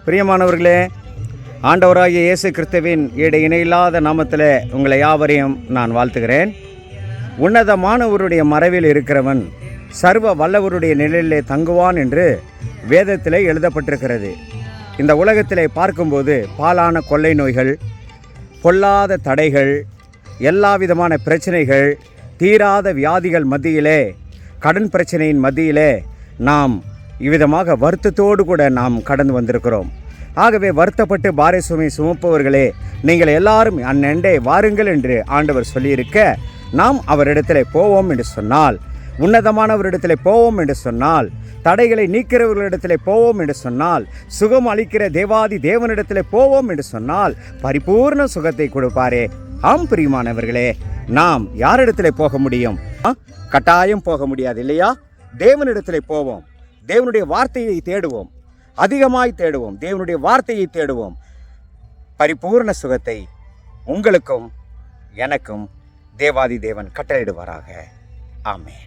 பிரியமானவர்களே, ஆண்டவராகிய இயேசு கிறிஸ்துவின் இணையில்லாத நாமத்தில் உங்களை யாவரையும் நான் வாழ்த்துகிறேன். உன்னதமானவருடைய மறைவில் இருக்கிறவன் சர்வ வல்லவருடைய நிழலிலே தங்குவான் என்று வேதத்திலே எழுதப்பட்டிருக்கிறது. இந்த உலகத்திலே பார்க்கும்போது பாலான கொள்ளை நோய்கள், பொல்லாத தடைகள், எல்லா விதமான பிரச்சனைகள், தீராத வியாதிகள் மத்தியிலே, கடன் பிரச்சனையின் மத்தியிலே நாம் இவ்விதமாக வருத்தத்தோடு கூட நாம் கடந்து வந்திருக்கிறோம். ஆகவே வருத்தப்பட்டு பாரை சுமை சுமப்பவர்களே, நீங்கள் எல்லாரும் அந்நெண்டே வாருங்கள் என்று ஆண்டவர் சொல்லியிருக்க, நாம் அவரிடத்தில் போவோம் என்று சொன்னால், உன்னதமானவரிடத்தில் போவோம் என்று சொன்னால், தடைகளை நீக்கிறவர்களிடத்தில் போவோம் என்று சொன்னால், சுகம் அளிக்கிற தேவாதி தேவனிடத்தில் போவோம் என்று சொன்னால் பரிபூர்ண சுகத்தை கொடுப்பாரே. ஆம் பிரியமானவர்களே, நாம் யாரிடத்தில் போக முடியும்? கட்டாயம் போக முடியாது இல்லையா? தேவனிடத்தில் போவோம். தேவனுடைய வார்த்தையை தேடுவோம், அதிகமாய் தேடுவோம். தேவனுடைய வார்த்தையை தேடுவோம். பரிபூர்ண சுகத்தை உங்களுக்கும் எனக்கும் தேவாதி தேவன் கட்டளையிடுவாராக. ஆமென்.